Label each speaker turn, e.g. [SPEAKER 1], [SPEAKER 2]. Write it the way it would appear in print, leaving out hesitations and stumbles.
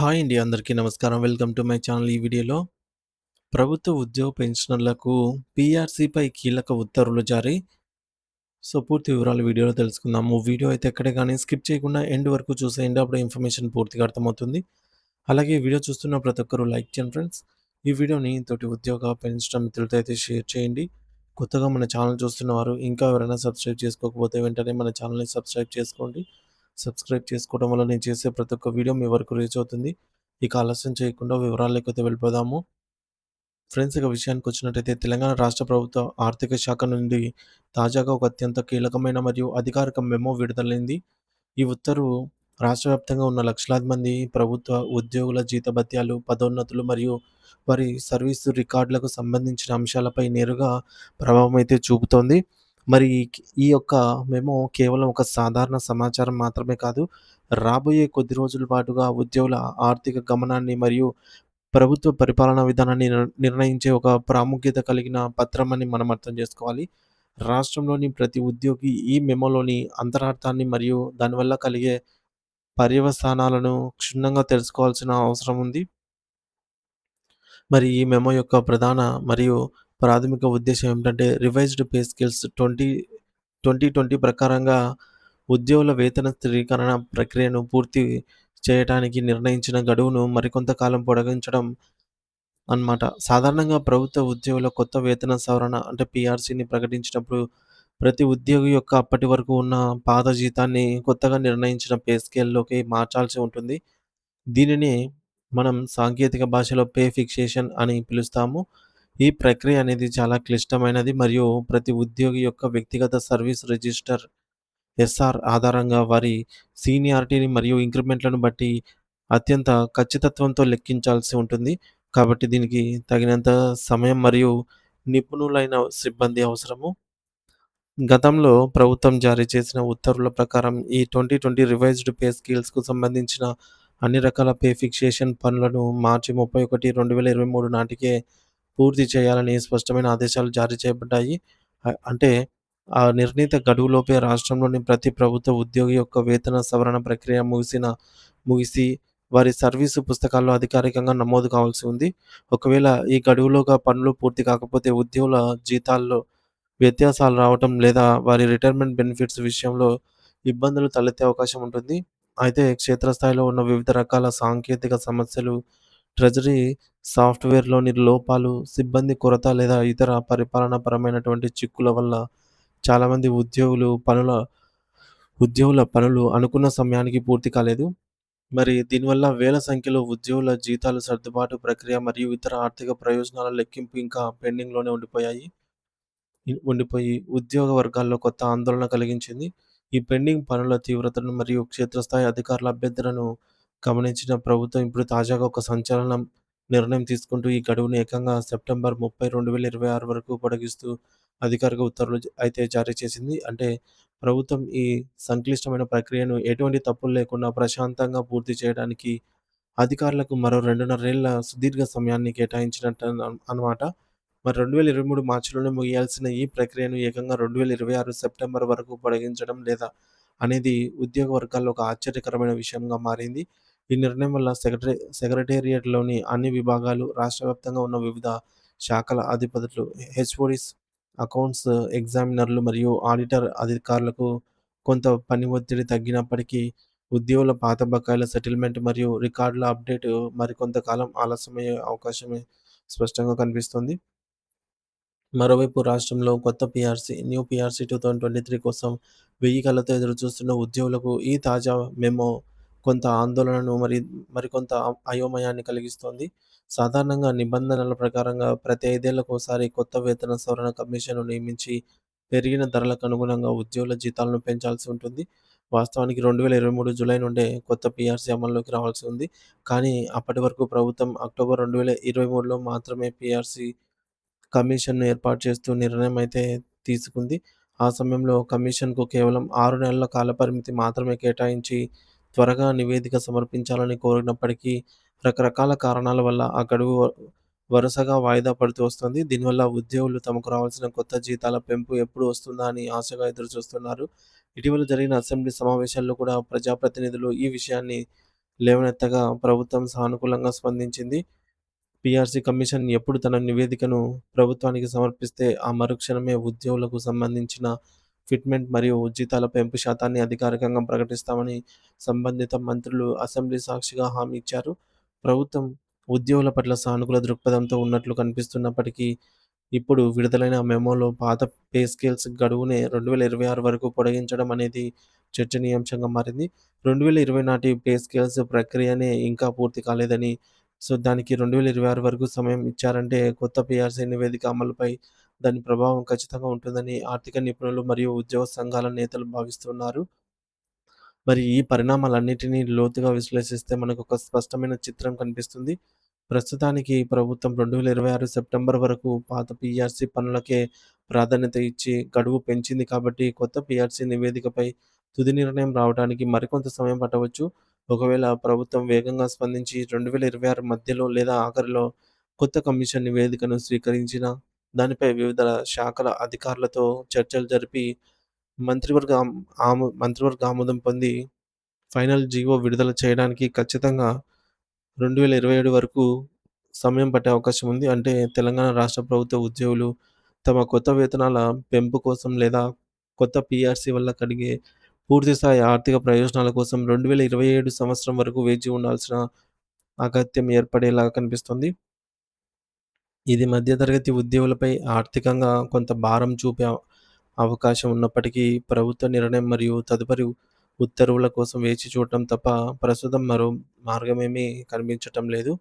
[SPEAKER 1] Hi అండి. అందరికీ నమస్కారం. Welcome to my channel. ఈ వీడియోలో ప్రభుత్వ ఉద్యోగ పెన్షనర్లకు పీఆర్సీపై కీలక ఉత్తర్వులు జారీ. పూర్తి వివరాలు వీడియోలో తెలుసుకుందాము. వీడియో అయితే ఎక్కడే గాని స్కిప్ చేయకుండా ఎండ్ వరకు చూసేయండి. అప్పుడే ఇన్ఫర్మేషన్ పూర్తిగా అర్థమవుతుంది. అలాగే ఈ వీడియో చూస్తున్న ప్రతి ఒక్కరు లైక్ చేయండి ఫ్రెండ్స్. ఈ వీడియోని తోటి ఉద్యోగ పెన్షన్ మిత్రులతో అయితే షేర్ చేయండి. కొత్తగా మన ఛానల్ చూస్తున్న వారు ఇంకా ఎవరైనా సబ్స్క్రైబ్ చేసుకోకపోతే వెంటనే మన ఛానల్‌ని సబ్స్క్రైబ్ చేసుకోండి. సబ్స్క్రైబ్ చేసుకోవడం వల్ల నేను చేసే ప్రతి ఒక్క వీడియో మీ వరకు రీచ్ అవుతుంది. ఇక ఆలస్యం చేయకుండా వివరాల్లోకైతే వెళ్ళిపోదాము. ఫ్రెండ్స్ ఇక విషయానికొచ్చినట్టయితే తెలంగాణ రాష్ట్ర ప్రభుత్వ ఆర్థిక శాఖ నుండి తాజాగా ఒక అత్యంత కీలకమైన మరియు అధికారిక మెమో విడుదలైంది. ఈ ఉత్తర్వు రాష్ట్ర వ్యాప్తంగా ఉన్న లక్షలాది మంది ప్రభుత్వ ఉద్యోగుల జీతభత్యాలు, పదోన్నతులు మరియు వారి సర్వీసు రికార్డులకు సంబంధించిన అంశాలపై నేరుగా ప్రభావం అయితే చూపుతోంది. మరి ఈ యొక్క మెమో కేవలం ఒక సాధారణ సమాచారం మాత్రమే కాదు. రాబోయే కొద్ది రోజుల పాటుగా ఉద్యోగుల ఆర్థిక గమనాన్ని మరియు ప్రభుత్వ పరిపాలనా విధానాన్ని నిర్ణయించే ఒక ప్రాముఖ్యత కలిగిన పత్రమని మనం అర్థం చేసుకోవాలి. రాష్ట్రంలోని ప్రతి ఉద్యోగి ఈ మెమోలోని అంతరార్థాన్ని మరియు దానివల్ల కలిగే పర్యవసానాలను క్షుణ్ణంగా తెలుసుకోవాల్సిన అవసరం ఉంది. మరి ఈ మెమో యొక్క ప్రధాన మరియు ప్రాథమిక ఉద్దేశ్యం ఏమిటంటే రివైజ్డ్ పే స్కేల్స్ 2020 ప్రకారంగా ఉద్యోగుల వేతన స్థిరీకరణ ప్రక్రియను పూర్తి చేయటానికి నిర్ణయించిన గడువును మరికొంత కాలం పొడిగించడం అన్నమాట. సాధారణంగా ప్రభుత్వ ఉద్యోగుల కొత్త వేతన సవరణ అంటే పీఆర్సీని ప్రకటించినప్పుడు ప్రతి ఉద్యోగి యొక్క అప్పటి వరకు ఉన్న పాత జీతాన్ని కొత్తగా నిర్ణయించిన పే స్కేల్‌లోకి మార్చాల్సి ఉంటుంది. దీనిని మనం సాంకేతిక భాషలో పే ఫిక్సేషన్ అని పిలుస్తాము. ఈ ప్రక్రియ అనేది చాలా క్లిష్టమైనది మరియు ప్రతి ఉద్యోగి యొక్క వ్యక్తిగత సర్వీస్ రిజిస్టర్ ఎస్ఆర్ ఆధారంగా వారి సీనియారిటీని మరియు ఇంక్రిమెంట్‌లను బట్టి అత్యంత ఖచ్చితత్వంతో లెక్కించాల్సి ఉంటుంది. కాబట్టి దీనికి తగినంత సమయం మరియు నిపుణులైన సిబ్బంది అవసరము. గతంలో ప్రభుత్వం జారీ చేసిన ఉత్తర్వుల ప్రకారం ఈ 2020 రివైజ్డ్ పే స్కేల్స్‌కు సంబంధించిన అన్ని రకాల పే ఫిక్సేషన్ పనులను మార్చి 31, 2023 నాటికే పూర్తి చేయాలని స్పష్టమైన ఆదేశాలు జారీ చేయబడ్డాయి. అంటే ఆ నిర్ణీత గడువులోపే రాష్ట్రంలోని ప్రతి ప్రభుత్వ ఉద్యోగి యొక్క వేతన సవరణ ప్రక్రియ ముగిసి వారి సర్వీసు పుస్తకాల్లో అధికారికంగా నమోదు కావాల్సి ఉంది. ఒకవేళ ఈ గడువులోగా పనులు పూర్తి కాకపోతే ఉద్యోగుల జీతాల్లో వ్యత్యాసాలు రావటం లేదా వారి రిటైర్మెంట్ బెనిఫిట్స్ విషయంలో ఇబ్బందులు తలెత్తే అవకాశం ఉంటుంది. అయితే క్షేత్రస్థాయిలో ఉన్న వివిధ రకాల సాంకేతిక సమస్యలు, ట్రెజరీ సాఫ్ట్‌వేర్‌లోని లోపాలు, సిబ్బంది కొరత లేదా ఇతర పరిపాలనాపరమైనటువంటి చిక్కుల వల్ల చాలామంది ఉద్యోగుల పనులు అనుకున్న సమయానికి పూర్తి కాలేదు. మరి దీనివల్ల వేల సంఖ్యలో ఉద్యోగుల జీతాలు సర్దుబాటు ప్రక్రియ మరియు ఇతర ఆర్థిక ప్రయోజనాల లెక్కింపు ఇంకా పెండింగ్‌లోనే ఉండిపోయి ఉద్యోగ వర్గాల్లో కొత్త ఆందోళన కలిగించింది. ఈ పెండింగ్ పనుల తీవ్రతను మరియు క్షేత్రస్థాయి అధికారుల అభ్యర్థనను గమనించిన ప్రభుత్వం ఇప్పుడు తాజాగా ఒక సంచలనం నిర్ణయం తీసుకుంటూ ఈ గడువును ఏకంగా సెప్టెంబర్ 30, 2026 వరకు పొడిగిస్తూ అధికారిక ఉత్తర్వులు అయితే జారీ చేసింది. అంటే ప్రభుత్వం ఈ సంక్లిష్టమైన ప్రక్రియను ఎటువంటి తప్పులు లేకుండా ప్రశాంతంగా పూర్తి చేయడానికి అధికారులకు మరో 2.5 ఏళ్ల సుదీర్ఘ సమయాన్ని కేటాయించినట్టు అన్నమాట. మరి 2023 మార్చిలోనే ముగియాల్సిన ఈ ప్రక్రియను ఏకంగా 2026 సెప్టెంబర్ వరకు పొడిగించడం లేదా అనేది ఉద్యోగ వర్గాల్లో ఒక ఆశ్చర్యకరమైన విషయంగా మారింది. ఈ నిర్ణయం వల్ల సెక్రటేరియట్‌లోని అన్ని విభాగాలు, రాష్ట్ర వ్యాప్తంగా ఉన్న వివిధ శాఖల అధిపతులు, హెచ్ఓడీస్, అకౌంట్స్ ఎగ్జామినర్లు మరియు ఆడిటర్ అధికారులకు కొంత పని ఒత్తిడి తగ్గినప్పటికీ ఉద్యోగుల పాత బకాయిల సెటిల్మెంట్ మరియు రికార్డుల అప్డేట్ మరికొంత కాలం ఆలస్యమయ్యే అవకాశమే స్పష్టంగా కనిపిస్తుంది. మరోవైపు రాష్ట్రంలో కొత్త న్యూ పీఆర్సీ 2023 కోసం వెయ్యి కళ్ళతో ఎదురుచూస్తున్న ఉద్యోగులకు ఈ తాజా మెమో కొంత ఆందోళనను మరికొంత అయోమయాన్ని కలిగిస్తోంది. సాధారణంగా నిబంధనల ప్రకారంగా ప్రతి 5 ఏళ్లకోసారి కొత్త వేతన సవరణ కమిషన్‌ను నియమించి పెరిగిన ధరలకు అనుగుణంగా ఉద్యోగుల జీతాలను పెంచాల్సి ఉంటుంది. వాస్తవానికి 2023 జూలై నుండే కొత్త పీఆర్సీ అమల్లోకి రావాల్సి ఉంది. కానీ అప్పటి వరకు ప్రభుత్వం అక్టోబర్ 2023లో మాత్రమే పీఆర్సీ కమిషన్‌ను ఏర్పాటు చేస్తూ నిర్ణయం అయితే తీసుకుంది. ఆ సమయంలో కమిషన్‌కు కేవలం 6 నెలల కాలపరిమితి మాత్రమే కేటాయించి త్వరగా నివేదిక సమర్పించాలని కోరినప్పటికీ రకరకాల కారణాల వల్ల ఆ గడువు వరుసగా వాయిదా పడుతూ వస్తుంది. దీనివల్ల ఉద్యోగులు తమకు రావాల్సిన కొత్త జీతాల పెంపు ఎప్పుడు వస్తుందా అని ఆశగా ఎదురుచూస్తున్నారు. ఇటీవల జరిగిన అసెంబ్లీ సమావేశాల్లో కూడా ప్రజాప్రతినిధులు ఈ విషయాన్ని లేవనెత్తగా ప్రభుత్వం సానుకూలంగా స్పందించింది. పీఆర్సీ కమిషన్ ఎప్పుడు తన నివేదికను ప్రభుత్వానికి సమర్పిస్తే ఆ మరుక్షణమే ఉద్యోగులకు సంబంధించిన ఫిట్మెంట్ మరియు జీతాల పెంపు శాతాన్ని అధికారికంగా ప్రకటిస్తామని సంబంధిత మంత్రులు అసెంబ్లీ సాక్షిగా హామీ ఇచ్చారు. ప్రభుత్వం ఉద్యోగుల పట్ల సానుకూల దృక్పథంతో ఉన్నట్లు కనిపిస్తున్నప్పటికీ, ఇప్పుడు విడుదలైన మెమోలో పాత పే స్కేల్స్ గడువునే 2026 వరకు పొడిగించడం అనేది చర్చనీయాంశంగా మారింది. 2020 నాటి పే స్కేల్స్ ప్రక్రియనే ఇంకా పూర్తి కాలేదని, దానికి 2026 వరకు సమయం ఇచ్చారంటే కొత్త పీఆర్సీ నివేదిక అమలుపై దాని ప్రభావం ఖచ్చితంగా ఉంటుందని ఆర్థిక నిపుణులు మరియు ఉద్యోగ సంఘాల నేతలు భావిస్తున్నారు. మరి ఈ పరిణామాలన్నిటినీ లోతుగా విశ్లేషిస్తే మనకొక స్పష్టమైన చిత్రం కనిపిస్తుంది. ప్రస్తుతానికి ప్రభుత్వం 2026 సెప్టెంబర్ వరకు పాత పీఆర్సీ పనులకే ప్రాధాన్యత ఇచ్చి గడువు పెంచింది కాబట్టి కొత్త పీఆర్సీ నివేదికపై తుది నిర్ణయం రావడానికి మరికొంత సమయం పట్టవచ్చు. ఒకవేళ ప్రభుత్వం వేగంగా స్పందించి 2026 మధ్యలో లేదా ఆఖరిలో కొత్త కమిషన్ నివేదికను స్వీకరించినా, దానిపై వివిధ శాఖల అధికారులతో చర్చలు జరిపి మంత్రివర్గ ఆమోదం పొంది ఫైనల్ జీవో విడుదల చేయడానికి ఖచ్చితంగా 2027 వరకు సమయం పట్టే అవకాశం ఉంది. అంటే తెలంగాణ రాష్ట్ర ప్రభుత్వ ఉద్యోగులు తమ కొత్త వేతనాల పెంపు కోసం లేదా కొత్త పీఆర్సీ వల్ల కలిగే పూర్తిస్థాయి ఆర్థిక ప్రయోజనాల కోసం 2027 సంవత్సరం వరకు వేచి ఉండాల్సిన అగత్యం ఏర్పడేలాగా కనిపిస్తుంది. ఇది మధ్యతరగతి ఉద్యోగులపై ఆర్థికంగా కొంత భారం చూపే అవకాశం ఉన్నప్పటికీ, ప్రభుత్వ నిర్ణయం మరియు తదుపరి ఉత్తర్వుల కోసం వేచి చూడటం తప్ప ప్రస్తుతం మరో మార్గమేమీ కనిపించటం లేదు.